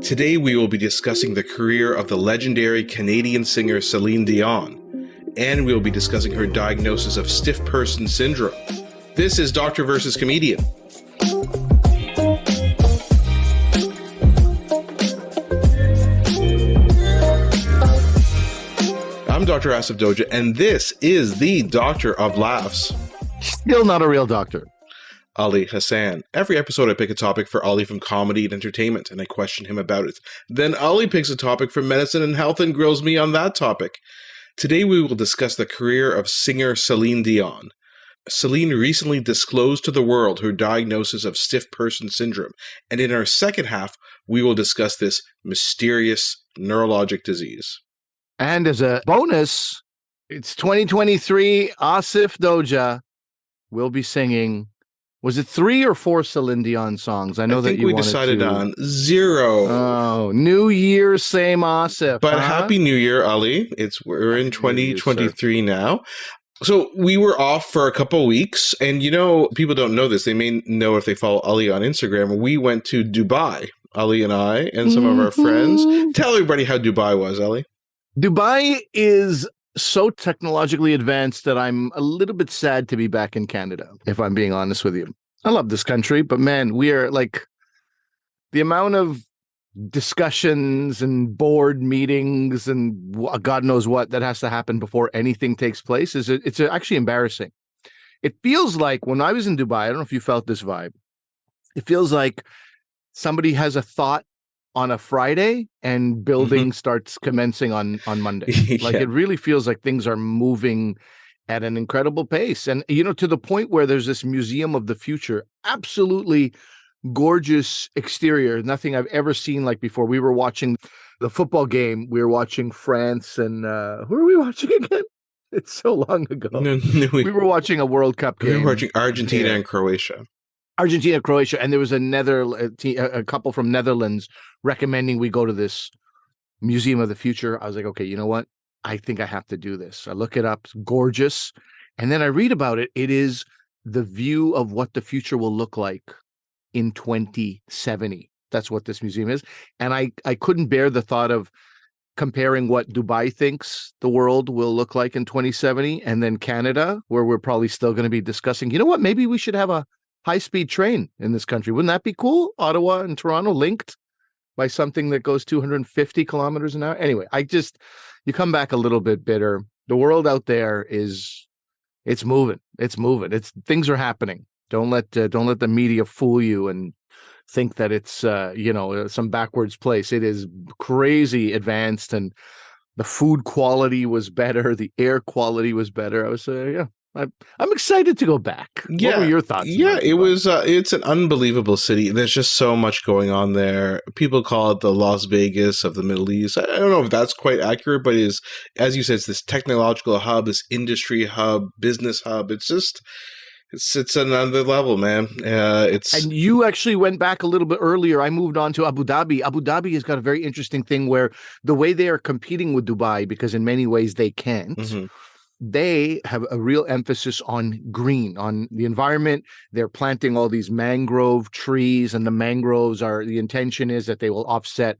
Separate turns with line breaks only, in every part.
Today we will be discussing the career of the legendary Canadian singer Celine Dion, and we will be discussing her diagnosis of stiff person syndrome. This is Doctor versus Comedian. I'm Dr. Asif Doja, and this is the Doctor of Laughs.
Still not a real doctor.
Ali Hassan. Every episode I pick a topic for Ali from comedy and entertainment, and I question him about it. Then Ali picks a topic from medicine and health and grills me on that topic. Today we will discuss the career of singer Celine Dion. Celine recently disclosed to the world her diagnosis of stiff person syndrome, and in our second half, we will discuss this mysterious neurologic disease.
And as a bonus, it's 2023. Asif Doja will be singing. Was it 3 or 4 Celine Dion songs? I think
we decided on 0.
Oh, New Year, same Asif.
But Happy New Year, Ali. We're in 2023 now. So we were off for a couple of weeks, and people don't know this. They may know if they follow Ali on Instagram. We went to Dubai, Ali and I, and some of our friends. Tell everybody how Dubai was, Ali.
Dubai is so technologically advanced that I'm a little bit sad to be back in Canada, if I'm being honest with you. I love this country, but man, we are like the amount of discussions and board meetings and God knows what that has to happen before anything takes place. It's actually embarrassing. It feels like when I was in Dubai, I don't know if you felt this vibe. It feels like somebody has a thought on a Friday and building starts commencing on Monday. Like it really feels like things are moving at an incredible pace. And, to the point where there's this museum of the future, absolutely gorgeous exterior, nothing I've ever seen like before. We were watching the football game. We were watching France and who are we watching again? It's so long ago. We were watching a World Cup game.
We were watching Argentina and Croatia.
Argentina, Croatia, and there was a couple from Netherlands recommending we go to this Museum of the Future. I was like, okay, you know what? I think I have to do this. I look it up, it's gorgeous. And then I read about it. It is the view of what the future will look like in 2070. That's what this museum is. And I couldn't bear the thought of comparing what Dubai thinks the world will look like in 2070 and then Canada, where we're probably still going to be discussing, you know what, maybe we should have a high-speed train in this country. Wouldn't that be cool? Ottawa and Toronto linked by something that goes 250 kilometers an hour. Anyway, you come back a little bit bitter. The world out there it's moving. It's moving. Things are happening. Don't let the media fool you and think that it's some backwards place. It is crazy advanced, and the food quality was better. The air quality was better. I was I'm excited to go back.
Yeah.
What were your thoughts?
Yeah, it's an unbelievable city. There's just so much going on there. People call it the Las Vegas of the Middle East. I don't know if that's quite accurate, but as you said, it's this technological hub, this industry hub, business hub. It's another level, man. And
you actually went back a little bit earlier. I moved on to Abu Dhabi. Abu Dhabi has got a very interesting thing where the way they are competing with Dubai, because in many ways they can't, they have a real emphasis on green, on the environment. They're planting all these mangrove trees, and the mangroves the intention is that they will offset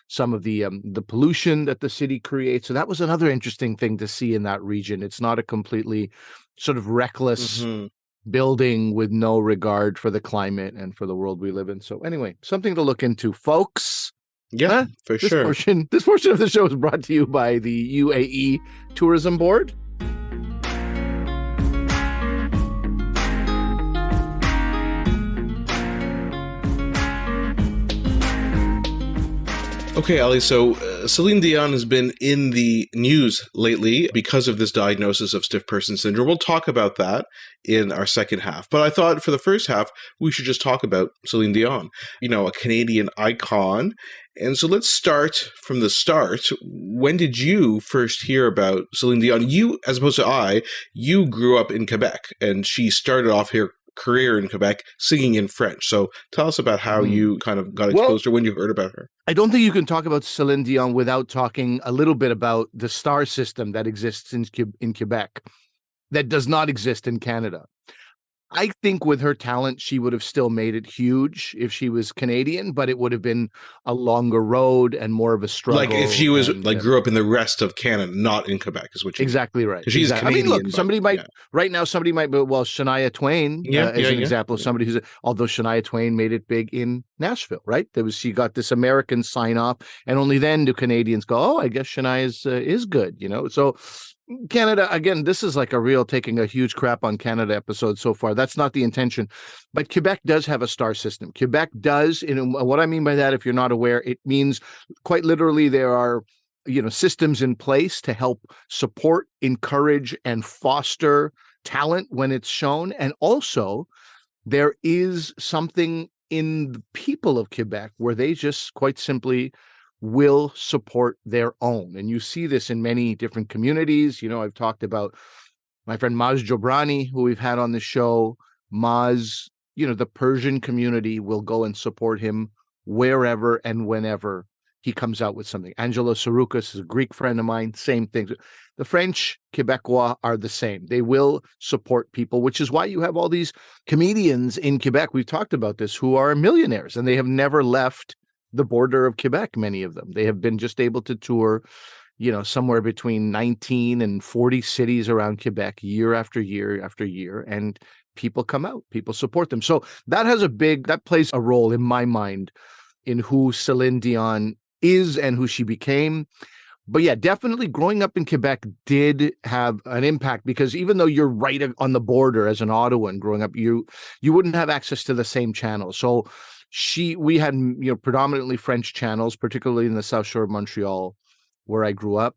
some of the pollution that the city creates. So that was another interesting thing to see in that region. It's not a completely sort of reckless building with no regard for the climate and for the world we live in. So anyway, something to look into, folks.
Yeah, for sure.
This portion of the show is brought to you by the UAE Tourism Board.
Okay, Ali, so Celine Dion has been in the news lately because of this diagnosis of stiff person syndrome. We'll talk about that in our second half. But I thought for the first half, we should just talk about Celine Dion, a Canadian icon. And so let's start from the start. When did you first hear about Celine Dion? You, as opposed to you grew up in Quebec, and she started off her career in Quebec singing in French. So tell us about how you kind of got exposed to when you heard about her.
I don't think you can talk about Celine Dion without talking a little bit about the star system that exists in Quebec that does not exist in Canada. I think with her talent, she would have still made it huge if she was Canadian, but it would have been a longer road and more of a
Like if
struggle.
she was
And
grew up in the rest of Canada, not in Quebec, is what you mean?
exactly right.
Because she's
Exactly. I mean, look,
Canadian, but
somebody might
yeah,
right now. Somebody might be, well, Shania Twain
yeah,
is
yeah,
an
yeah,
example of
yeah.
somebody who's although Shania Twain made it big in Nashville, right? She got this American sign off, and only then do Canadians go, oh, I guess Shania is good, So Canada, again, this is like a real taking a huge crap on Canada episode so far. That's not the intention. But Quebec does have a star system. Quebec does. And what I mean by that, if you're not aware, it means quite literally there are systems in place to help support, encourage, and foster talent when it's shown. And also there is something in the people of Quebec where they just quite simply will support their own. And you see this in many different communities. I've talked about my friend Maz Jobrani, who we've had on the show. Maz, the Persian community will go and support him wherever and whenever he comes out with something. Angelo Saroukas is a Greek friend of mine, same thing. The French Quebecois are the same. They will support people, which is why you have all these comedians in Quebec, we've talked about this, who are millionaires, and they have never left the border of Quebec, many of them. They have been just able to tour, somewhere between 19 and 40 cities around Quebec year after year after year, and people come out, people support them. So that plays a role in my mind in who Celine Dion is and who she became. But yeah, definitely growing up in Quebec did have an impact, because even though you're right on the border as an Ottawan growing up, you wouldn't have access to the same channels. So we had predominantly French channels, particularly in the South Shore of Montreal, where I grew up.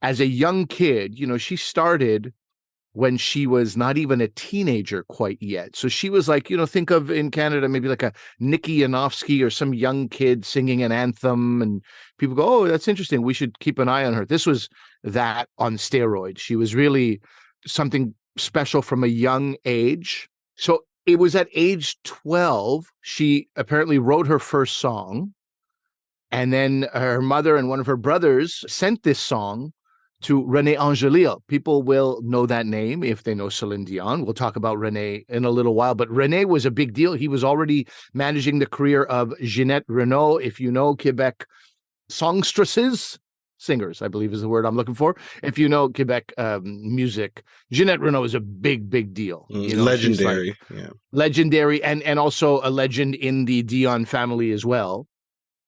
As a young kid, she started when she was not even a teenager quite yet. So she was like, think of in Canada, maybe like a Nikki Yanofsky or some young kid singing an anthem, and people go, oh, that's interesting. We should keep an eye on her. This was that on steroids. She was really something special from a young age. So it was at age 12, she apparently wrote her first song. And then her mother and one of her brothers sent this song to René Angélil. People will know that name if they know Celine Dion. We'll talk about René in a little while, but René was a big deal. He was already managing the career of Ginette Renault. If you know Quebec songstresses, singers, I believe is the word I'm looking for. If you know Quebec music, Ginette Renault is a big, big deal.
Legendary. Yeah.
Legendary, and also a legend in the Dion family as well.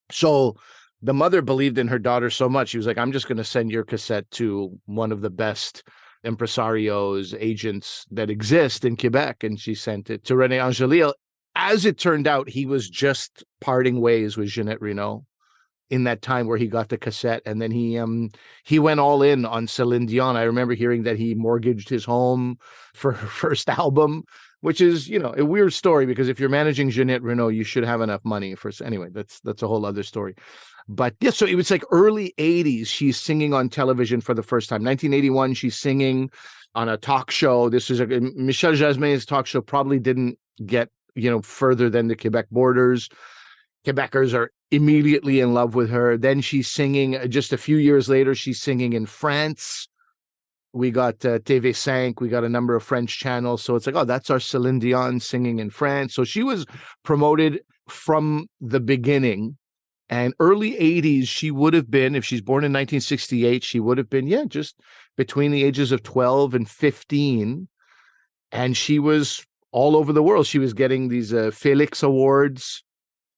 So the mother believed in her daughter so much, she was like, I'm just going to send your cassette to one of the best impresarios, agents that exist in Quebec. And she sent it to René Angélil. As it turned out, he was just parting ways with Ginette Renault in that time where he got the cassette. And then he went all in on Celine Dion. I remember hearing that he mortgaged his home for her first album, which is, a weird story, because if you're managing Ginette Renault, you should have enough money for, anyway, that's a whole other story. But yeah, so it was like early 80s. She's singing on television for the first time. 1981, she's singing on a talk show. This is Michel Jasmin's talk show probably didn't get, further than the Quebec borders. Quebecers are immediately in love with her. Then she's singing, just a few years later, she's singing in France. We got TV5, we got a number of French channels. So it's like, oh, that's our Celine Dion singing in France. So she was promoted from the beginning. And early 80s, she would have been, if she's born in 1968, she would have been, just between the ages of 12 and 15. And she was all over the world. She was getting these Felix Awards,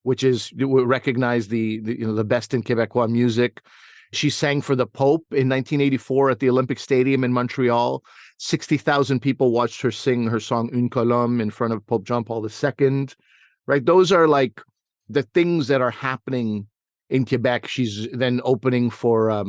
which is recognize the best in Quebecois music. She sang for the Pope in 1984 at the Olympic Stadium in Montreal. 60,000 people watched her sing her song Une Colombe in front of Pope John Paul II. Right? Those are like the things that are happening in Quebec. She's then opening for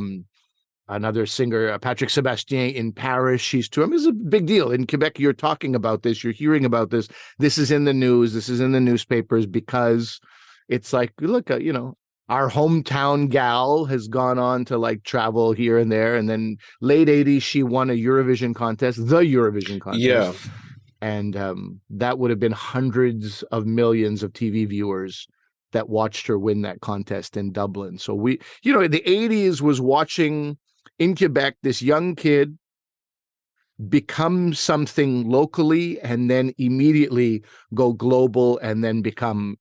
another singer, Patrick Sébastien, in Paris. She's touring. It's a big deal. In Quebec, you're talking about this. You're hearing about this. This is in the news. This is in the newspapers, because it's like, look, our hometown gal has gone on to like travel here and there. And then late 80s, she won a Eurovision contest, the Eurovision contest.
Yeah.
And that would have been hundreds of millions of TV viewers that watched her win that contest in Dublin. So the 80s was watching in Quebec this young kid become something locally and then immediately go global and then become,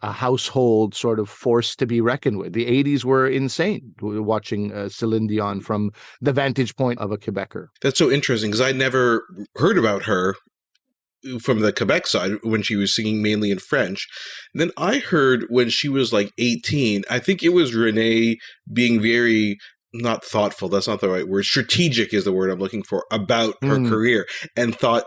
a household sort of force to be reckoned with. The 80s were insane watching Celine Dion from the vantage point of a Quebecer.
That's so interesting because I never heard about her from the Quebec side when she was singing mainly in French. And then I heard when she was like 18, I think it was Renee being very, not thoughtful, that's not the right word, strategic is the word I'm looking for, about her career, and thought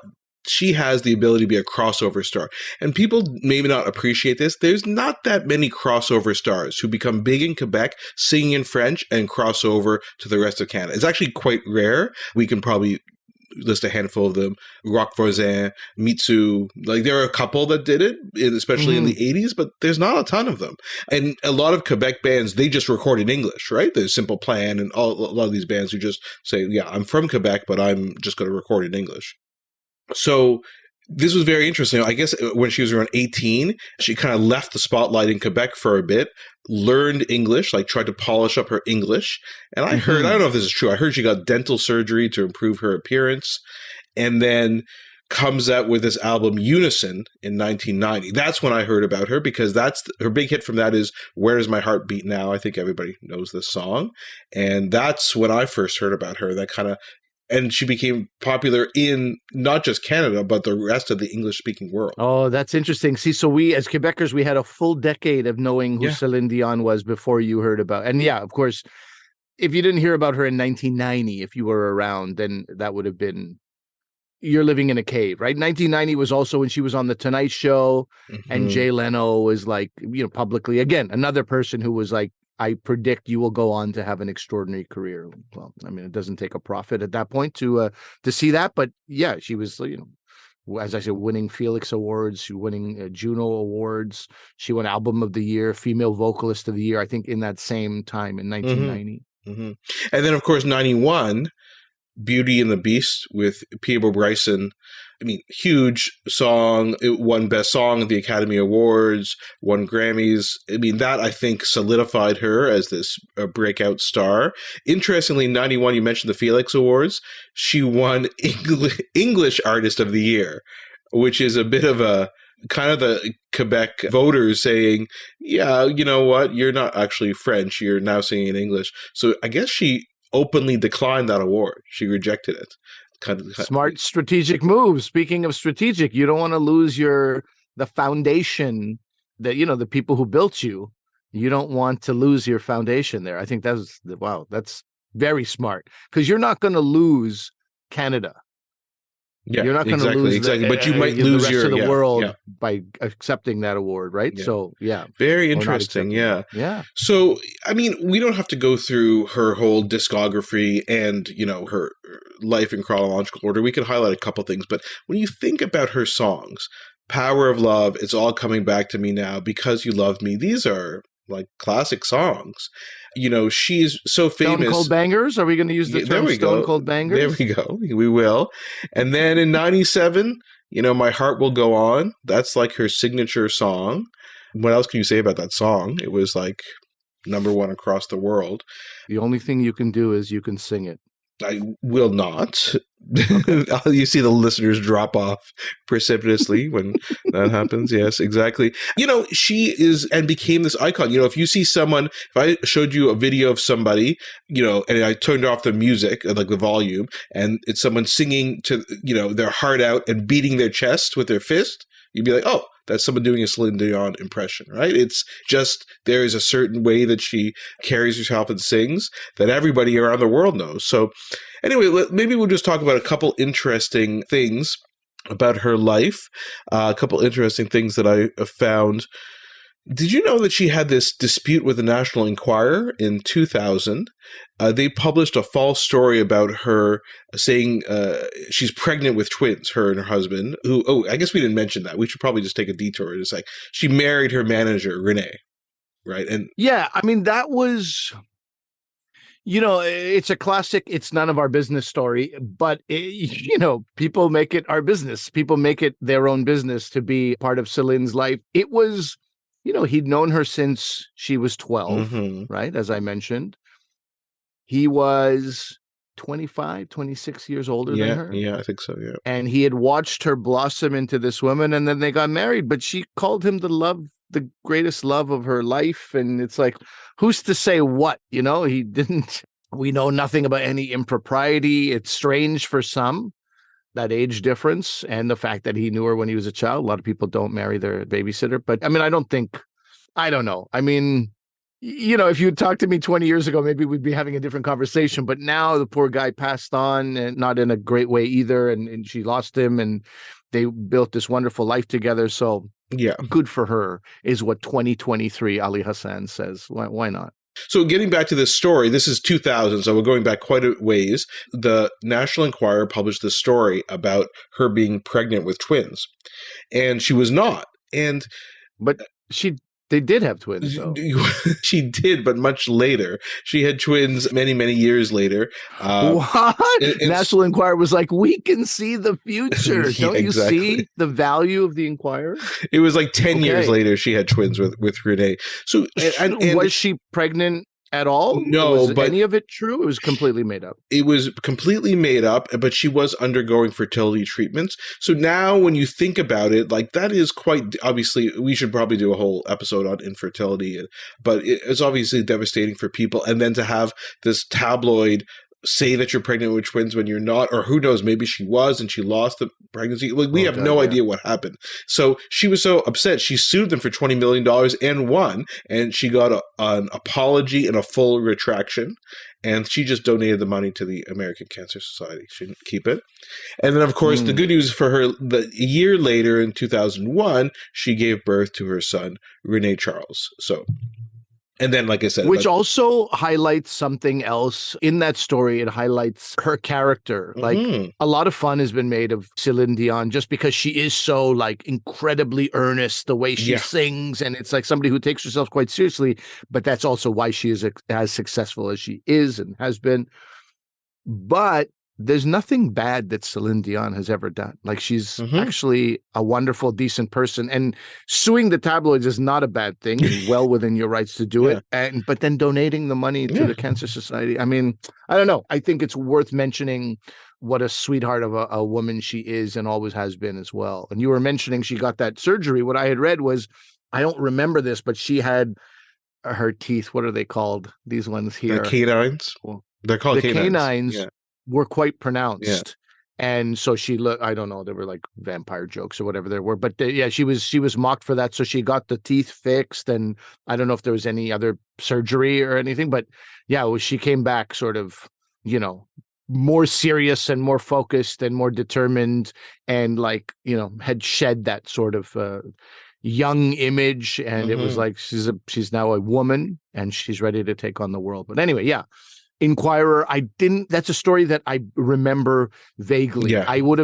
she has the ability to be a crossover star. And people maybe not appreciate this. There's not that many crossover stars who become big in Quebec, singing in French, and cross over to the rest of Canada. It's actually quite rare. We can probably list a handful of them. Rock Voisin, Mitsu, like there are a couple that did it, especially in the 80s, but there's not a ton of them. And a lot of Quebec bands, they just record in English, right? There's Simple Plan and a lot of these bands who just say, yeah, I'm from Quebec, but I'm just going to record in English. So this was very interesting. I guess when she was around 18, she kind of left the spotlight in Quebec for a bit, learned English, like tried to polish up her English. And I heard, I don't know if this is true, I heard she got dental surgery to improve her appearance, and then comes out with this album Unison in 1990. That's when I heard about her, because that's her big hit from that is Where Does My Heart Beat Now? I think everybody knows this song. And that's when I first heard about her. That kind of, and she became popular in not just Canada, but the rest of the English-speaking world.
Oh, that's interesting. See, so we, as Quebecers, we had a full decade of knowing who Celine Dion was before you heard about. And yeah, of course, if you didn't hear about her in 1990, if you were around, then that would have been, you're living in a cave, right? 1990 was also when she was on The Tonight Show, and Jay Leno was like, publicly, again, another person who was like, I predict you will go on to have an extraordinary career. Well, I mean, it doesn't take a prophet at that point to see that, but yeah, she was, as I said, winning Felix Awards, winning Juno Awards. She won Album of the Year, Female Vocalist of the Year, I think in that same time in 1990.
And then, of course, 91, Beauty and the Beast with Peabo Bryson. I mean, huge song. It won Best Song at the Academy Awards, won Grammys. I mean, that, I think, solidified her as this breakout star. Interestingly, in 91, you mentioned the Felix Awards. She won English Artist of the Year, which is a bit of a kind of the Quebec voters saying, yeah, you know what? You're not actually French. You're now singing in English. So I guess she openly declined that award. She rejected it.
Smart strategic move. Speaking of strategic, you don't want to lose the foundation that, the people who built you. You don't want to lose your foundation there. I think that's very smart, because you're not going to lose Canada.
Yeah,
you're not going to lose
but you might lose
the rest of the world by accepting that award, right?
Yeah.
So, yeah.
Very interesting, yeah.
Yeah.
So, I mean, we don't have to go through her whole discography and, her life in chronological order. We can highlight a couple things, but when you think about her songs, Power of Love, It's All Coming Back to Me Now, Because You Love Me, these are like classic songs. She's so famous.
Stone Cold Bangers? Are we going to use the term Stone Cold Bangers?
There we go. We will. And then in 97, My Heart Will Go On. That's like her signature song. What else can you say about that song? It was like #1 across the world.
The only thing you can do is you can sing it.
I will not. You see the listeners drop off precipitously when that happens. Yes, exactly. She is and became this icon. If you see someone, if I showed you a video of somebody, and I turned off the music, like the volume, and it's someone singing to, their heart out and beating their chest with their fist, you'd be like, oh, that's someone doing a Celine Dion impression, right? It's just, there is a certain way that she carries herself and sings that everybody around the world knows. So anyway, maybe we'll just talk about a couple interesting things about her life, a couple interesting things that I found. Did you know that she had this dispute with the National Enquirer in 2000? They published a false story about her saying she's pregnant with twins, her and her husband, who, I guess we didn't mention that. We should probably just take a detour. It's like she married her manager, Renee, right? And
yeah, I mean, that was, it's a classic, it's none of our business story, but, people make it our business. People make it their own business to be part of Celine's life. It was, he'd known her since she was 12, right? As I mentioned. He was 25, 26 years older than
Yeah,
her.
yeah, I think so, yeah.
And he had watched her blossom into this woman, and then they got married. But she called him the greatest love of her life. And it's like, who's to say what? He didn't. We know nothing about any impropriety. It's strange for some, that age difference, and the fact that he knew her when he was a child. A lot of people don't marry their babysitter. But I mean, I don't know. I mean, if you had talked to me 20 years ago, maybe we'd be having a different conversation. But now the poor guy passed on, and not in a great way either. And she lost him, and they built this wonderful life together. So
Yeah.
good for her is what 2023 Ali Hassan says. Why not?
So getting back to this story, this is 2000, so we're going back quite a ways. The National Enquirer published this story about her being pregnant with twins, and she was not.
But they did have twins, though.
She did, but much later. She had twins many, many years later.
What? National Enquirer was like, we can see the future.
Yeah,
Don't you
exactly.
see the value of the Enquirer?
It was like 10 years later she had twins with Renee. So and
was she pregnant at all?
No, but
any of it true? It was completely made up.
It was completely made up, but she was undergoing fertility treatments. So now when you think about it, like that is quite obviously, we should probably do a whole episode on infertility, but it's obviously devastating for people. And then to have this tabloid say that you're pregnant with twins when you're not, or who knows, maybe she was and she lost the pregnancy. Like we have no idea what happened. So she was so upset. She sued them for $20 million and won, and she got an apology and a full retraction. And she just donated the money to the American Cancer Society. She didn't keep it. And then, of course, the good news for her, a year later in 2001, she gave birth to her son, Rene Charles. So... And then, like I said,
which also highlights something else in that story. It highlights her character. Like a lot of fun has been made of Celine Dion just because she is so like incredibly earnest the way she sings. And it's like somebody who takes herself quite seriously, but that's also why she is as successful as she is and has been. But there's nothing bad that Celine Dion has ever done. Like she's actually a wonderful, decent person, and suing the tabloids is not a bad thing. Well within your rights to do it. But then donating the money to the Cancer Society. I mean, I don't know. I think it's worth mentioning what a sweetheart of a woman she is and always has been as well. And you were mentioning she got that surgery. What I had read was, I don't remember this, but she had her teeth. What are they called? These ones here.
The canines.
Well,
they're called
canines. Were quite pronounced. And so she looked, I don't know, there were like vampire jokes or whatever there were, but she was mocked for that. So she got the teeth fixed, and I don't know if there was any other surgery or anything, but she came back sort of, more serious and more focused and more determined, and like, had shed that sort of young image. And it was like, she's now a woman and she's ready to take on the world. But anyway, Enquirer, that's a story that I remember vaguely. I would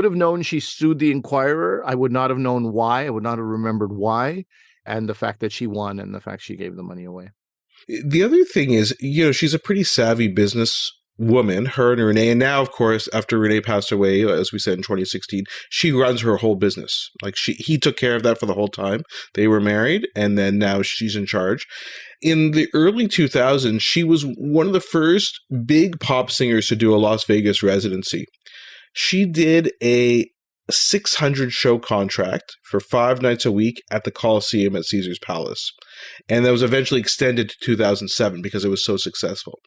have known she sued the Enquirer. I would not have known why. I would not have remembered why. And the fact that she won and the fact she gave the money away.
The other thing is, she's a pretty savvy business woman, her and Renee. And now, of course, after Renee passed away, as we said in 2016, she runs her whole business. Like he took care of that for the whole time they were married. And then now she's in charge. In the early 2000s, she was one of the first big pop singers to do a Las Vegas residency. She did a 600 show contract for 5 nights a week at the Coliseum at Caesar's Palace. And that was eventually extended to 2007 because it was so successful.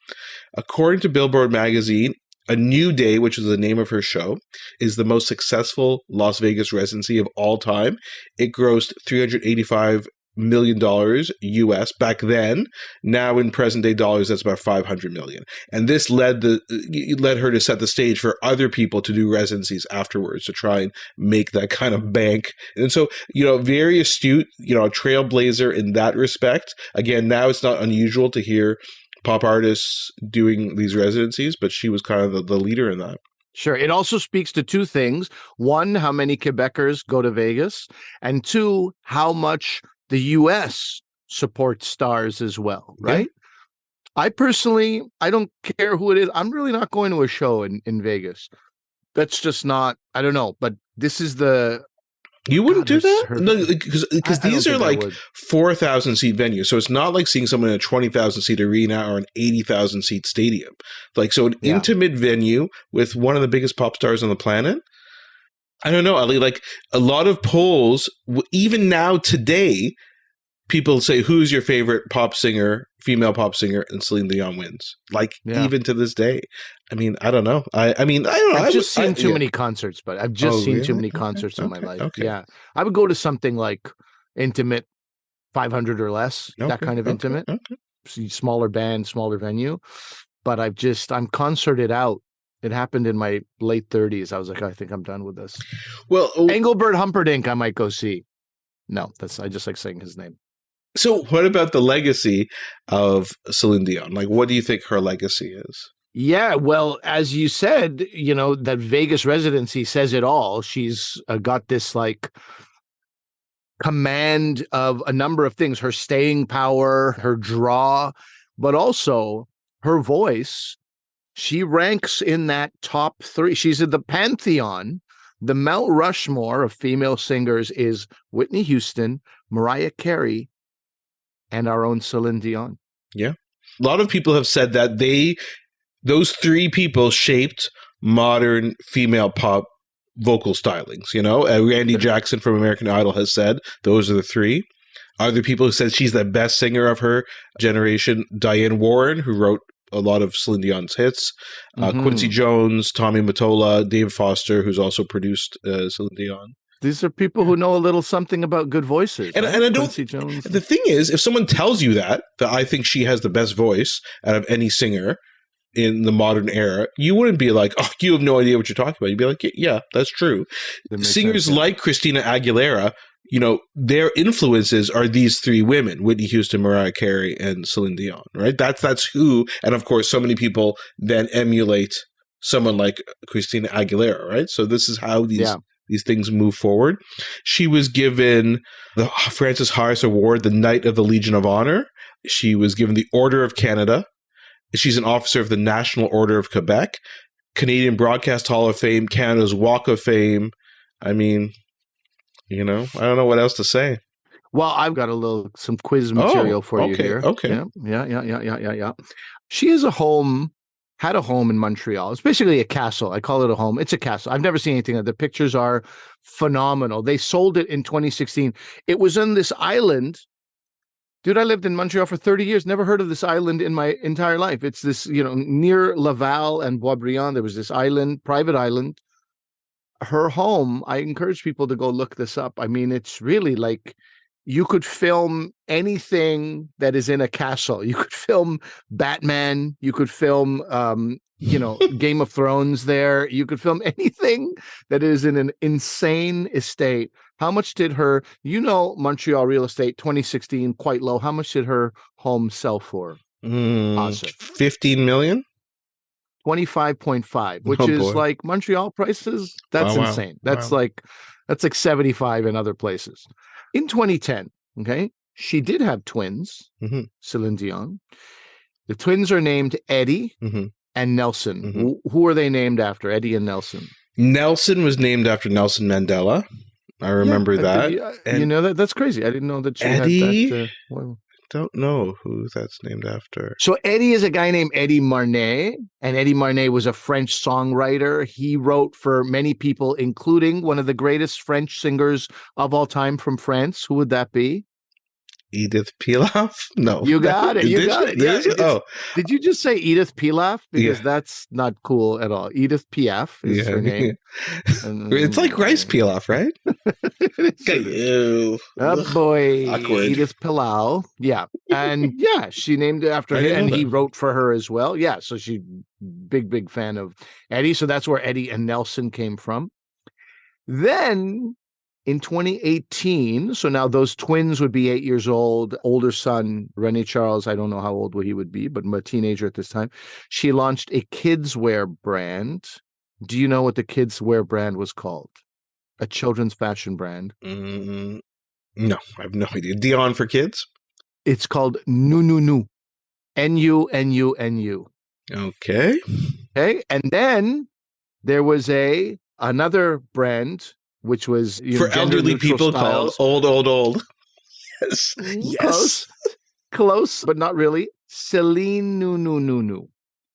According to Billboard magazine, A New Day, which is the name of her show, is the most successful Las Vegas residency of all time. It grossed $385 million US back then. Now in present day dollars, that's about 500 million. And this led her to set the stage for other people to do residencies afterwards to try and make that kind of bank. And so, very astute, a trailblazer in that respect. Again, now it's not unusual to hear pop artists doing these residencies, but she was kind of the leader in that.
Sure. It also speaks to two things. One, how many Quebecers go to Vegas, and two, how much the U.S. supports stars as well, right? I personally, I don't care who it is. I'm really not going to a show in Vegas. That's just not, I don't know, but this is
You wouldn't do that?
her-
No, because
I
these
don't
are
think I
like
would.
4,000 seat venues. So it's not like seeing someone in a 20,000 seat arena or an 80,000 seat stadium. Like, so an
Yeah.
intimate venue with one of the biggest pop stars on the planet. I don't know, Ali. Like, a lot of polls, even now today, people say, who's your favorite pop singer, female pop singer, and Celine Dion wins. Like,
Yeah.
even to this day. I mean, I don't know. I mean, I don't know.
I've just seen too
yeah.
many concerts, but I've just
Oh,
seen too
really?
many concerts in my
Okay,
life.
okay.
Yeah. I would go to something like intimate, 500 or less, that
Okay,
kind of
okay,
intimate,
okay.
smaller band, smaller venue. But I'm concerted out. It happened in my late 30s. I was like, I think I'm done with this.
Well,
Engelbert Humperdinck, I might go see. No, I just like saying his name.
so what about the legacy of Celine Dion? Like, what do you think her legacy is?
Yeah, well, as you said, that Vegas residency says it all. She's got this like command of a number of things, her staying power, her draw, but also her voice. She ranks in that top 3. She's in the pantheon. The Mount Rushmore of female singers is Whitney Houston, Mariah Carey, and our own Celine Dion.
Yeah. A lot of people have said that those 3 people shaped modern female pop vocal stylings, Randy Jackson from American Idol has said those are the 3. Other people have said she's the best singer of her generation. Diane Warren, who wrote a lot of Celine Dion's hits. Quincy Jones, Tommy Mottola, David Foster, who's also produced Celine Dion.
These are people who know a little something about good voices.
And,
right?
and I don't.
Quincy Jones.
The thing is, if someone tells you that I think she has the best voice out of any singer in the modern era, you wouldn't be like, oh, you have no idea what you're talking about. You'd be like, yeah, that's true. Singers
sense, yeah.
like Christina Aguilera, their influences are these 3 women: Whitney Houston, Mariah Carey, and Celine Dion. Right? That's who. And of course, so many people then emulate someone like Christina Aguilera. Right? So this is how these things move forward. She was given the Francis Harris Award, the Knight of the Legion of Honor. She was given the Order of Canada. She's an officer of the National Order of Quebec, Canadian Broadcast Hall of Fame, Canada's Walk of Fame. I mean, I don't know what else to say.
Well, I've got some quiz material for you here.
Okay.
Yeah. She had a home in Montreal. It's basically a castle. I call it a home. It's a castle. I've never seen anything. The pictures are phenomenal. They sold it in 2016. It was on this island. Dude, I lived in Montreal for 30 years. Never heard of this island in my entire life. It's this, near Laval and Boisbriand. There was this island, private island. Her home, I encourage people to go look this up. I mean, it's really like you could film anything that is in a castle. You could film Batman. You could film, Game of Thrones there. You could film anything that is in an insane estate. How much did Montreal real estate 2016, quite low. How much did her home sell for? Asif?
15 million?
25.5, which is like Montreal prices. That's insane. That's like 75 in other places. In 2010, okay, she did have twins, Celine Dion. The twins are named Eddie and Nelson. Who are they named after? Eddie and Nelson.
Nelson was named after Nelson Mandela. I remember that.
That's crazy. I didn't know that she
Eddie?
had that.
Don't know who that's named after.
So Eddie is a guy named Eddie Marnet, and Eddie Marnet was a French songwriter. He wrote for many people, including one of the greatest French singers of all time from France. Who would that be?
Edith Piaf? No.
You got it. Yeah,
Oh.
Did you just say Edith Piaf? Because that's not cool at all. Edith Piaf is her name.
It's like rice pilaf, right? Ew.
Oh boy.
Awkward.
Edith Pilau. Yeah. And she named it after him, and he wrote for her as well. Yeah. So she's big fan of Eddie. So that's where Eddie and Nelson came from. Then in 2018, so now those twins would be 8 years old. Older son, René Charles, I don't know how old he would be, but a teenager at this time. She launched a kids wear brand. Do you know what the kids wear brand was called? A children's fashion brand.
No, I have no idea. Dion for kids?
It's called Nu. N-U-N-U-N-U.
Okay.
Okay. And then there was another brand which was
For elderly people
styles.
called old. Yes.
Yes. Close, but not really. Celine Nunu.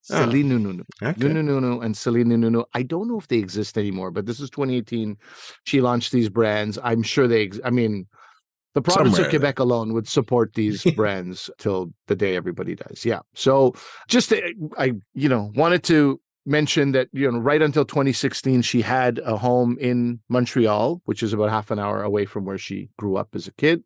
Celine Nunu.
Okay.
Nunu and Celine Nunu. I don't know if they exist anymore, but this is 2018. She launched these brands. I'm sure the province of Quebec alone would support these brands till the day everybody dies. Yeah. So I wanted to mention that, right until 2016, she had a home in Montreal, which is about half an hour away from where she grew up as a kid.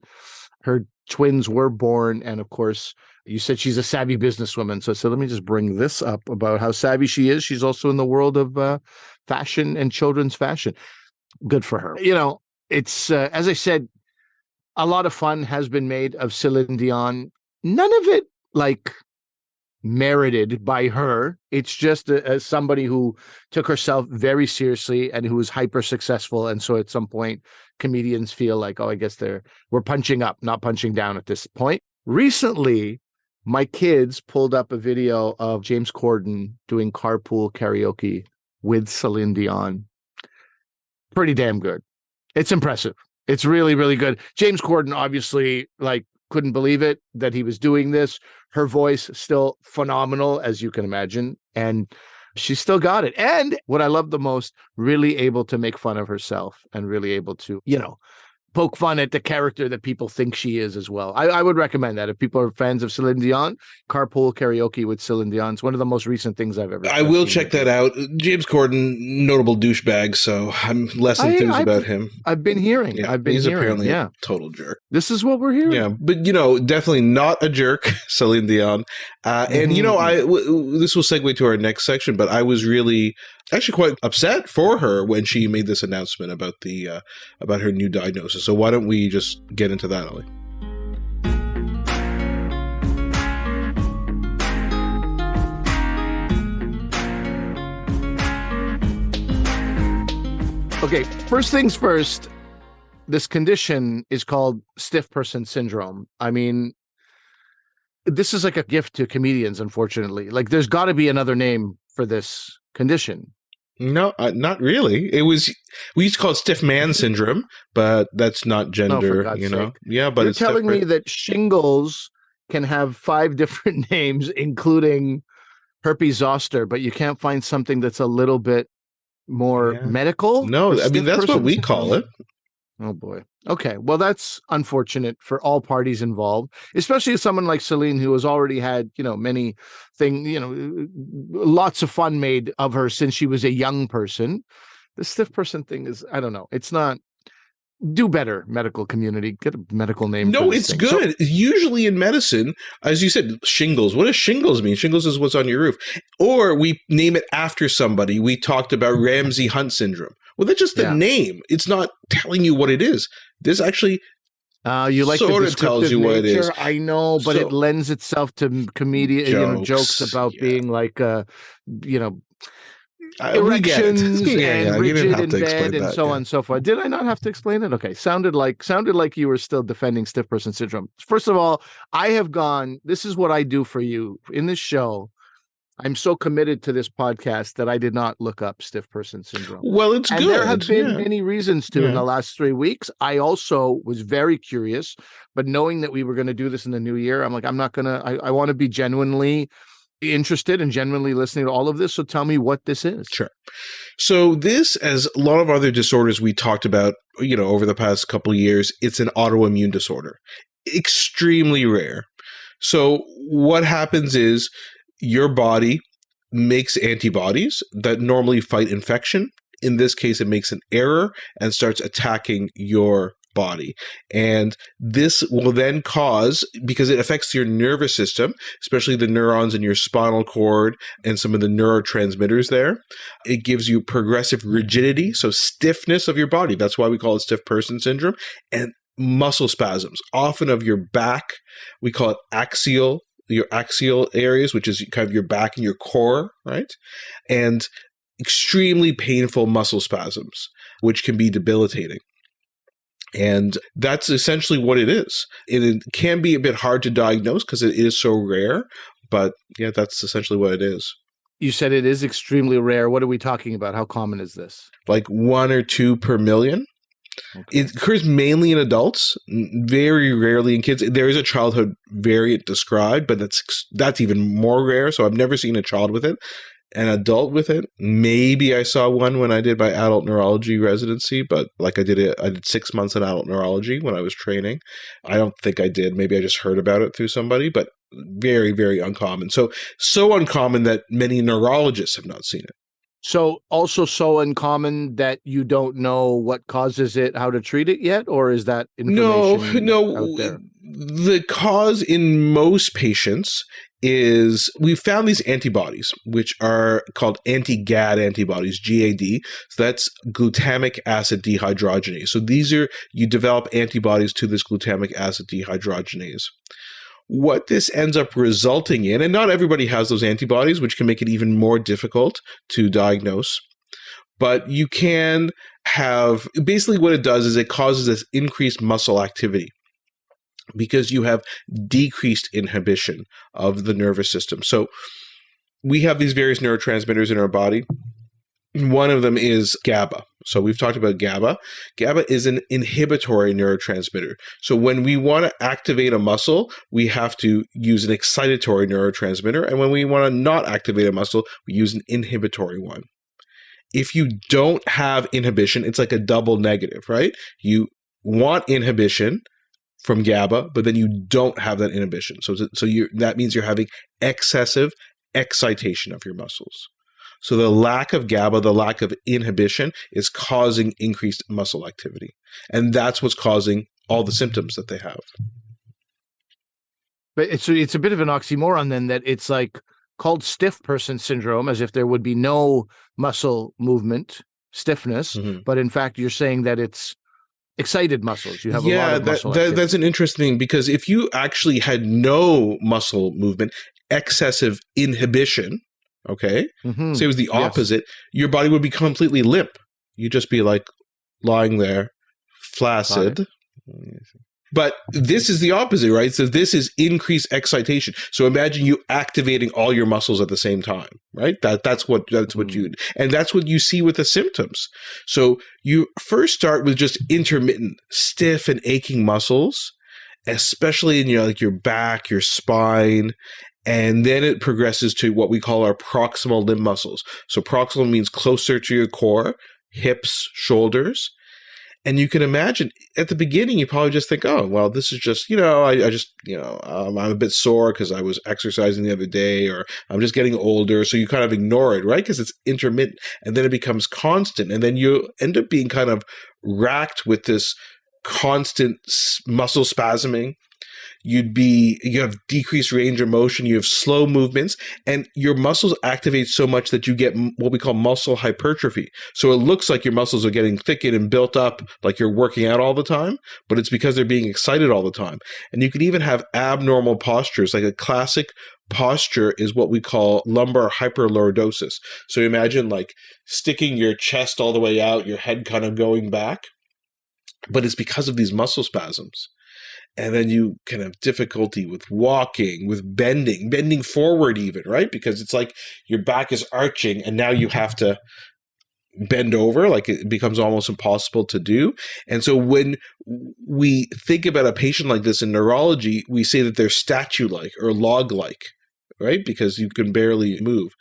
Her twins were born. And of course, you said she's a savvy businesswoman. So let me just bring this up about how savvy she is. She's also in the world of fashion and children's fashion. Good for her. It's, as I said, a lot of fun has been made of Celine Dion. None of it merited by her. It's just as somebody who took herself very seriously and who was hyper successful. And so at some point, comedians feel like, I guess we're punching up, not punching down at this point. Recently, my kids pulled up a video of James Corden doing carpool karaoke with Celine Dion. Pretty damn good. It's impressive. It's really, really good. James Corden obviously couldn't believe it that he was doing this. Her voice still phenomenal, as you can imagine. And she still got it. And what I love the most, really able to make fun of herself and really able to, poke fun at the character that people think she is as well. I would recommend that if people are fans of Celine Dion. Carpool karaoke with Celine Dion. It's one of the most recent things I've ever.
I will check that out. James Corden, notable douchebag, so I'm less enthused about him.
I've been hearing.
Yeah, he's apparently a total jerk.
This is what we're hearing.
Yeah, but definitely not a jerk, Celine Dion. And this will segue to our next section, but I was really actually quite upset for her when she made this announcement about about her new diagnosis. So why don't we just get into that, Ollie?
Okay, first things first, this condition is called stiff person syndrome. I mean, this is like a gift to comedians, unfortunately. There's got to be another name for this condition.
No, not really. We used to call it stiff man syndrome, but that's not gender,
sake.
Yeah, but
you're telling me that shingles can have 5 different names, including herpes zoster, but you can't find something that's a little bit more medical?
No, I mean, that's what we call it.
Oh, boy. Okay. Well, that's unfortunate for all parties involved, especially someone like Celine, who has already had, many things, lots of fun made of her since she was a young person. The stiff person thing is, I don't know. It's not. Do better, medical community. Get a medical name.
No, it's good. Usually in medicine, as you said, shingles. What does shingles mean? Shingles is what's on your roof. Or we name it after somebody. We talked about Ramsay Hunt syndrome. Well, that's just the name. It's not telling you what it is. This actually
you like
sort of tells you what it is.
I know, but it lends itself to comedian jokes about being erections and rigid in bed and so on and so forth. Did I not have to explain it? Okay, sounded like you were still defending stiff person syndrome. First of all, this is what I do for you in this show. I'm so committed to this podcast that I did not look up stiff person syndrome.
Well, it's good.
There have been many reasons to in the last 3 weeks. I also was very curious, but knowing that we were going to do this in the new year, I'm like, I want to be genuinely interested and genuinely listening to all of this. So tell me what this is.
Sure. So this, as a lot of other disorders we talked about, over the past couple of years, it's an autoimmune disorder. Extremely rare. So what happens is your body makes antibodies that normally fight infection. In this case, it makes an error and starts attacking your body. And this will then cause, because it affects your nervous system, especially the neurons in your spinal cord and some of the neurotransmitters there, it gives you progressive rigidity, so stiffness of your body. That's why we call it stiff person syndrome. And muscle spasms, often of your back. We call it your axial areas, which is kind of your back and your core, right? And extremely painful muscle spasms, which can be debilitating. And that's essentially what it is. It can be a bit hard to diagnose because it is so rare, but yeah, that's essentially what it is.
You said it is extremely rare. What are we talking about? How common is this?
Like 1 or 2 per million.
Okay.
It occurs mainly in adults, very rarely in kids. There is a childhood variant described, but that's even more rare. So I've never seen a child with it. An adult with it. Maybe I saw one when I did my adult neurology residency, but like I did 6 months in adult neurology when I was training. I don't think I did. Maybe I just heard about it through somebody, but very, very uncommon. So uncommon that many neurologists have not seen it.
So also so uncommon that you don't know what causes it, how to treat it yet, or is that information out there?
The cause in most patients is we've found these antibodies, which are called anti-GAD antibodies, GAD. So that's glutamic acid dehydrogenase. So you develop antibodies to this glutamic acid dehydrogenase. What this ends up resulting in, and not everybody has those antibodies, which can make it even more difficult to diagnose, but you can have, basically what it does is it causes this increased muscle activity because you have decreased inhibition of the nervous system. So we have these various neurotransmitters in our body. One of them is GABA. So we've talked about GABA. GABA is an inhibitory neurotransmitter. So when we want to activate a muscle, we have to use an excitatory neurotransmitter. And when we want to not activate a muscle, we use an inhibitory one. If you don't have inhibition, it's like a double negative, right? You want inhibition from GABA, but then you don't have that inhibition. So that means you're having excessive excitation of your muscles. So the lack of GABA, the lack of inhibition is causing increased muscle activity. And that's what's causing all the symptoms that they have.
But it's a bit of an oxymoron then, that it's like called stiff person syndrome, as if there would be no muscle movement, stiffness. Mm-hmm. But in fact, you're saying that it's excited muscles. You have a lot of muscle activity.
That's an interesting, because if you actually had no muscle movement, excessive inhibition, okay, mm-hmm. Say it was the opposite, your body would be completely limp. You'd just be like lying there, flaccid. But this is the opposite, right? So this is increased excitation. So imagine you activating all your muscles at the same time, right? That's what you see with the symptoms. So you first start with just intermittent, stiff and aching muscles, especially in your back, your spine. And then it progresses to what we call our proximal limb muscles. So proximal means closer to your core, hips, shoulders. And you can imagine at the beginning, you probably just think, oh, well, this is just, I'm a bit sore because I was exercising the other day, or I'm just getting older. So you kind of ignore it, right? Because it's intermittent. And then it becomes constant. And then you end up being kind of racked with this constant muscle spasming. You have decreased range of motion, you have slow movements, and your muscles activate so much that you get what we call muscle hypertrophy. So it looks like your muscles are getting thickened and built up like you're working out all the time, but it's because they're being excited all the time. And you can even have abnormal postures. Like a classic posture is what we call lumbar hyperlordosis. So imagine like sticking your chest all the way out, your head kind of going back, but it's because of these muscle spasms. And then you can have difficulty with walking, with bending forward even, right? Because it's like your back is arching and now you have to bend over, like it becomes almost impossible to do. And so when we think about a patient like this in neurology, we say that they're statue-like or log-like, right? Because you can barely move.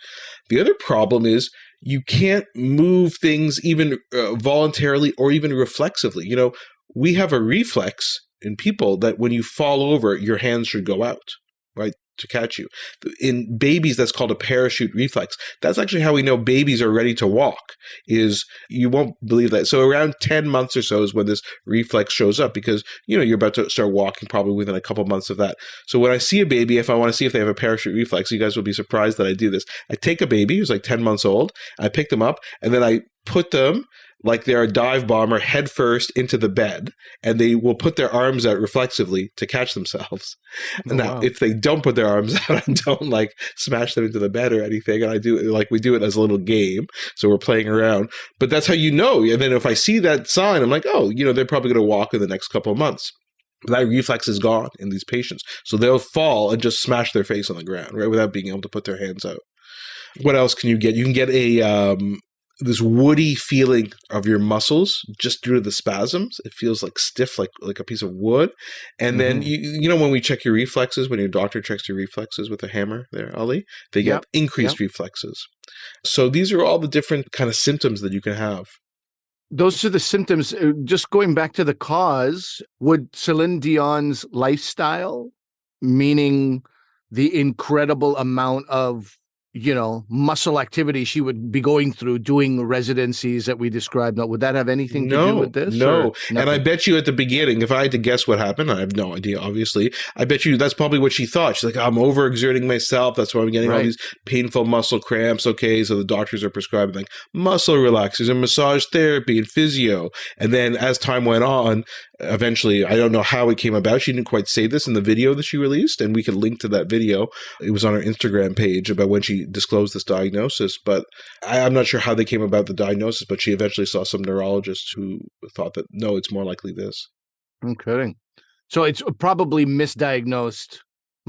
The other problem is you can't move things even voluntarily or even reflexively. We have a reflex in people that when you fall over, your hands should go out, right, to catch you. In babies, that's called a parachute reflex. That's actually how we know babies are ready to walk, is you won't believe that. So around 10 months or so is when this reflex shows up, because, you're about to start walking probably within a couple months of that. So when I see a baby, if I want to see if they have a parachute reflex, you guys will be surprised that I do this. I take a baby who's like 10 months old, I pick them up, and then I put them like they're a dive bomber head first into the bed, and they will put their arms out reflexively to catch themselves. Now, if they don't put their arms out, I don't like smash them into the bed or anything. And we do it as a little game. So we're playing around, but that's how you know. And then if I see that sign, I'm like, oh, they're probably going to walk in the next couple of months. But that reflex is gone in these patients. So they'll fall and just smash their face on the ground, right, without being able to put their hands out. What else can you get? You can get a this woody feeling of your muscles just due to the spasms. It feels like stiff, like a piece of wood. And then you know when we check your reflexes, when your doctor checks your reflexes with a hammer, there, Ali, they get increased reflexes. So these are all the different kind of symptoms that you can have.
Those are the symptoms. Just going back to the cause, would Celine Dion's lifestyle, meaning the incredible amount of, muscle activity she would be going through doing residencies that we described, would that have anything to do with this?
No. And I bet you at the beginning, if I had to guess what happened, I have no idea, obviously. I bet you that's probably what she thought. She's like, I'm overexerting myself. That's why I'm getting all these painful muscle cramps. Okay, so the doctors are prescribing like muscle relaxers and massage therapy and physio. And then as time went on, eventually, I don't know how it came about. She didn't quite say this in the video that she released, and we could link to that video. It was on her Instagram page about when she disclosed this diagnosis, but I'm not sure how they came about the diagnosis, but she eventually saw some neurologists who thought that, no, it's more likely this.
I'm kidding. So it's probably misdiagnosed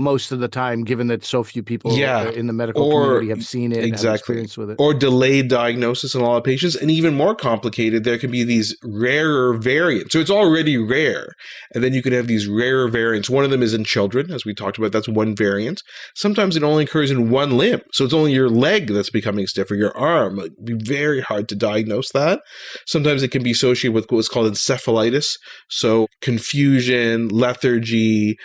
most of the time, given that so few people in the medical community have seen it and have experience with it.
Or delayed diagnosis in a lot of patients. And even more complicated, there can be these rarer variants. So it's already rare. And then you can have these rarer variants. One of them is in children, as we talked about. That's one variant. Sometimes it only occurs in one limb. So it's only your leg that's becoming stiff or your arm. It'd be very hard to diagnose that. Sometimes it can be associated with what's called encephalitis. So confusion, lethargy,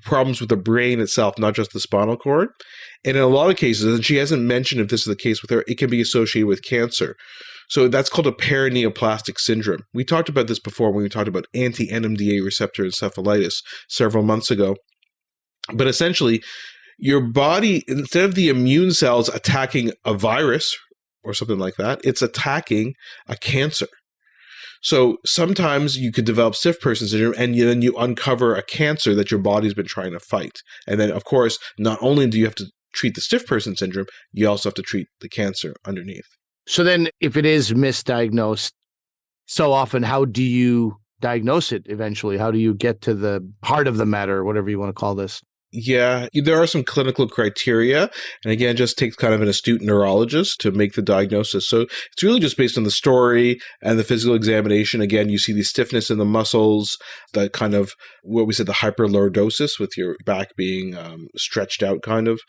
problems with the brain itself, not just the spinal cord. And in a lot of cases, and she hasn't mentioned if this is the case with her, it can be associated with cancer. So that's called a paraneoplastic syndrome. We talked about this before when we talked about anti-NMDA receptor encephalitis several months ago. But essentially, your body, instead of the immune cells attacking a virus or something like that, it's attacking a cancer. So sometimes you could develop stiff person syndrome and then you uncover a cancer that your body's been trying to fight. And then, of course, not only do you have to treat the stiff person syndrome, you also have to treat the cancer underneath.
So then if it is misdiagnosed so often, how do you diagnose it eventually? How do you get to the heart of the matter, whatever you want to call this?
Yeah, there are some clinical criteria. And again, it just takes kind of an astute neurologist to make the diagnosis. So it's really just based on the story and the physical examination. Again, you see the stiffness in the muscles, the kind of what we said, the hyperlordosis with your back being stretched out kind of.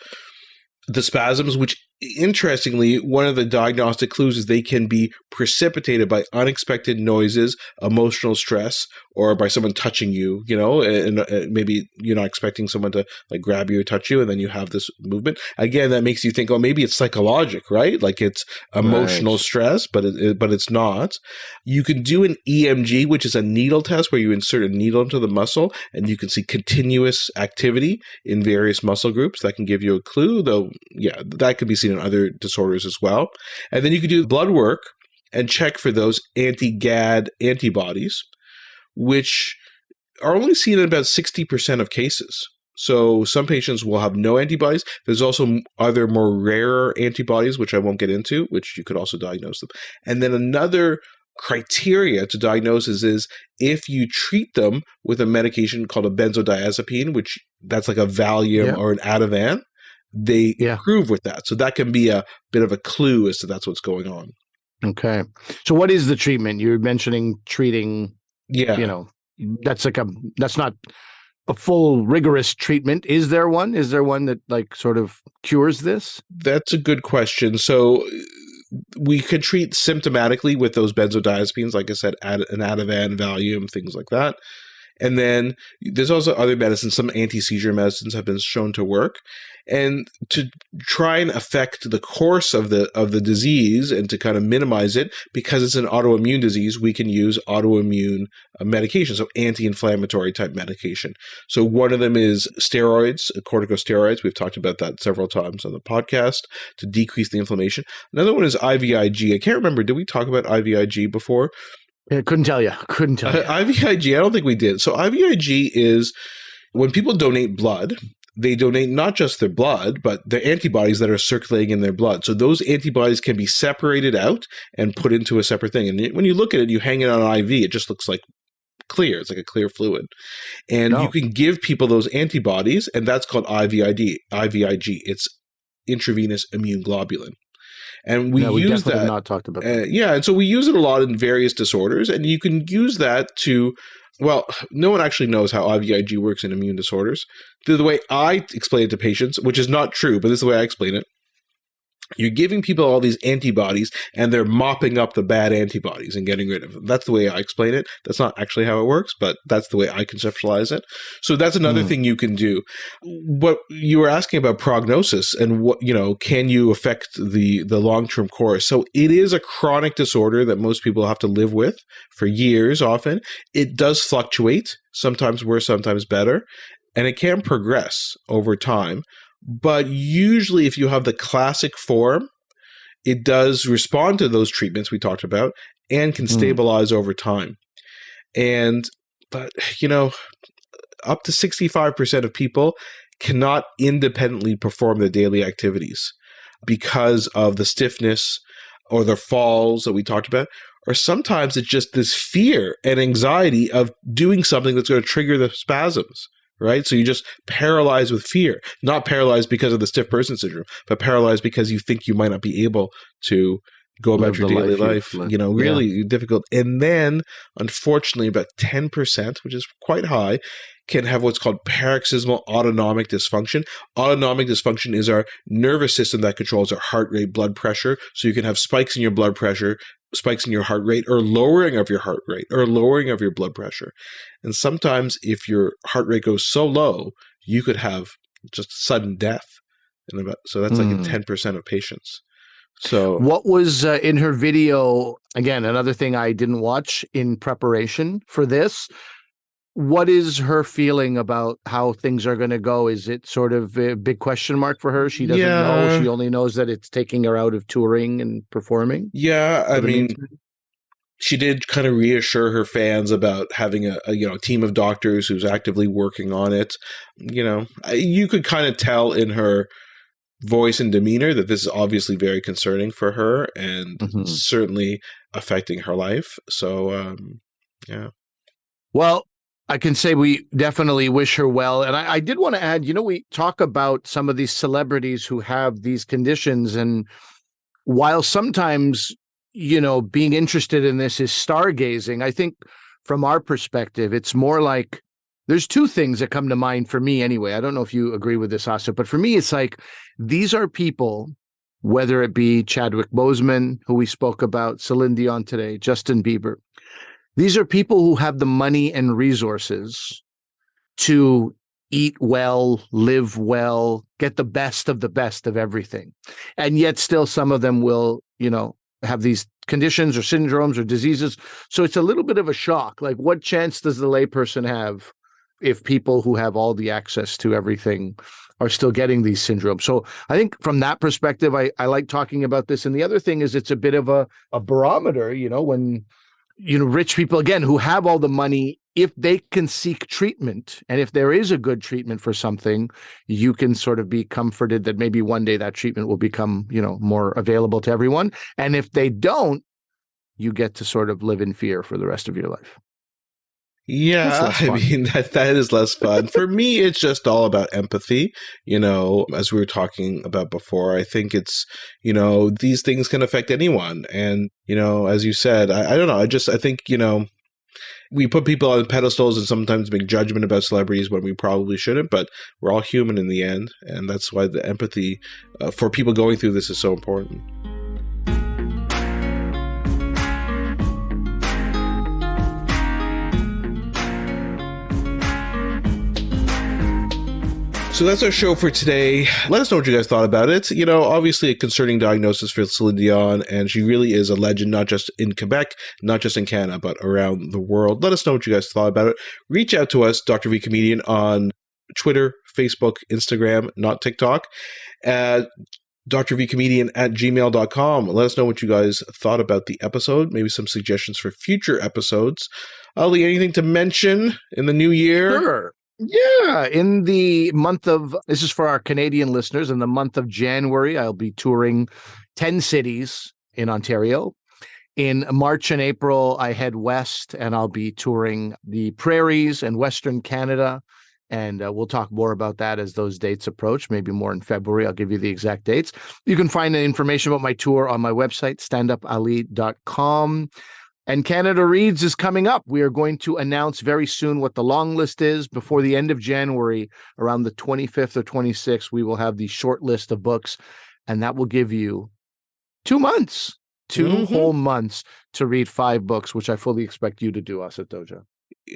The spasms, which interestingly, one of the diagnostic clues is they can be precipitated by unexpected noises, emotional stress, or by someone touching you, and maybe you're not expecting someone to like grab you or touch you, and then you have this movement. Again, that makes you think, oh, maybe it's psychological, right? Like it's emotional stress, but it's not. You can do an EMG, which is a needle test where you insert a needle into the muscle, and you can see continuous activity in various muscle groups. That can give you a clue, though. Yeah, that could be seen in other disorders as well. And then you can do blood work and check for those anti-GAD antibodies, which are only seen in about 60% of cases. So some patients will have no antibodies. There's also other more rarer antibodies, which I won't get into, which you could also diagnose them. And then another criteria to diagnosis is if you treat them with a medication called a benzodiazepine, which that's like a Valium or an Ativan, they improve with that. So that can be a bit of a clue as to that's what's going on.
Okay. So what is the treatment? You're mentioning treating, that's not a full rigorous treatment. Is there one? Is there one that like sort of cures this?
That's a good question. So we could treat symptomatically with those benzodiazepines, like I said, an Ativan, Valium, things like that. And then there's also other medicines. Some anti-seizure medicines have been shown to work. And to try and affect the course of the disease and to kind of minimize it, because it's an autoimmune disease, we can use autoimmune medication, so anti-inflammatory type medication. So one of them is steroids, corticosteroids. We've talked about that several times on the podcast to decrease the inflammation. Another one is IVIG. I can't remember. Did we talk about IVIG before?
I couldn't tell you.
IVIG, I don't think we did. So IVIG is when people donate blood, they donate not just their blood, but the antibodies that are circulating in their blood. So those antibodies can be separated out and put into a separate thing. And when you look at it, you hang it on an IV, it just looks like clear. It's like a clear fluid. And you can give people those antibodies, and that's called IVIG. It's intravenous immune globulin. And we
we
use
definitely
that.
have not talked about that.
Yeah, and so we use it a lot in various disorders, and you can use that to, well, no one actually knows how IVIG works in immune disorders. The way I explain it to patients, which is not true, but this is the way I explain it. You're giving people all these antibodies, and they're mopping up the bad antibodies and getting rid of them. That's the way I explain it. That's not actually how it works, but that's the way I conceptualize it. So that's another thing you can do. What you were asking about prognosis and what, can you affect the long-term course? So it is a chronic disorder that most people have to live with for years often. It does fluctuate, sometimes worse, sometimes better, and it can progress over time. But usually if you have the classic form, it does respond to those treatments we talked about and can stabilize over time. But up to 65% of people cannot independently perform their daily activities because of the stiffness or the falls that we talked about. Or sometimes it's just this fear and anxiety of doing something that's going to trigger the spasms. Right? So you just paralyzed with fear, not paralyzed because of the stiff person syndrome, but paralyzed because you think you might not be able to go about your daily life, really difficult. And then, unfortunately, about 10%, which is quite high, can have what's called paroxysmal autonomic dysfunction. Autonomic dysfunction is our nervous system that controls our heart rate, blood pressure. So you can have spikes in your blood pressure, spikes in your heart rate, or lowering of your heart rate, or lowering of your blood pressure. And sometimes if your heart rate goes so low, you could have just sudden death. So that's like in 10% of patients. So
what was in her video, again, another thing I didn't watch in preparation for this, what is her feeling about how things are going to go? Is it sort of a big question mark for her? She doesn't know. She only knows that it's taking her out of touring and performing.
Yeah, I mean, she did kind of reassure her fans about having a team of doctors who's actively working on it. You could kind of tell in her voice and demeanor that this is obviously very concerning for her and certainly affecting her life. So, yeah.
Well, I can say we definitely wish her well. And I did want to add, we talk about some of these celebrities who have these conditions. And while sometimes, being interested in this is stargazing, I think from our perspective, it's more like there's two things that come to mind for me anyway. I don't know if you agree with this, Asif, but for me, it's like these are people, whether it be Chadwick Boseman, who we spoke about, Celine Dion today, Justin Bieber. These are people who have the money and resources to eat well, live well, get the best of everything. And yet still some of them will, have these conditions or syndromes or diseases. So it's a little bit of a shock. Like, what chance does the layperson have if people who have all the access to everything are still getting these syndromes? So I think from that perspective, I like talking about this. And the other thing is it's a bit of a barometer, when rich people, again, who have all the money, if they can seek treatment, and if there is a good treatment for something, you can sort of be comforted that maybe one day that treatment will become, more available to everyone. And if they don't, you get to sort of live in fear for the rest of your life.
Yeah, I mean, that is less fun. For me, it's just all about empathy, as we were talking about before. I think it's, these things can affect anyone. And, as you said, I don't know. I think, we put people on pedestals and sometimes make judgment about celebrities when we probably shouldn't, but we're all human in the end. And that's why the empathy for people going through this is so important. So that's our show for today. Let us know what you guys thought about it. Obviously a concerning diagnosis for Celine Dion, and she really is a legend, not just in Quebec, not just in Canada, but around the world. Let us know what you guys thought about it. Reach out to us, Dr. V Comedian, on Twitter, Facebook, Instagram, not TikTok, at drvcomedian@gmail.com. Let us know what you guys thought about the episode, maybe some suggestions for future episodes. Ali, anything to mention in the new year?
Sure. Yeah, in the month of, this is for our Canadian listeners, in the month of January, I'll be touring 10 cities in Ontario. In March and April, I head west and I'll be touring the prairies and Western Canada And we'll talk more about that as those dates approach, maybe more in February. I'll give you the exact dates. You can find the information about my tour on my website, standupali.com. And Canada Reads is coming up. We are going to announce very soon what the long list is. Before the end of January, around the 25th or 26th, we will have the short list of books, and that will give you 2 months, two whole months to read 5 books, which I fully expect you to do, Asif Doja.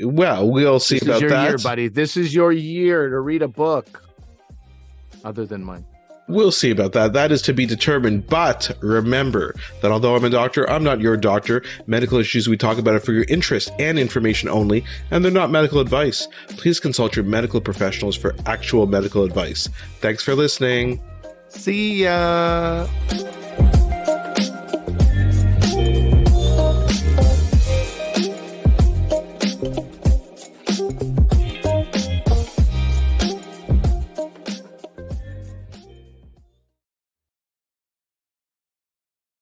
Well, we'll see
This
about
is your
that.
year, buddy. This is your year to read a book other than mine.
We'll see about that. That is to be determined. But remember that although I'm a doctor, I'm not your doctor. Medical issues we talk about are for your interest and information only, and they're not medical advice. Please consult your medical professionals for actual medical advice. Thanks for listening.
See ya.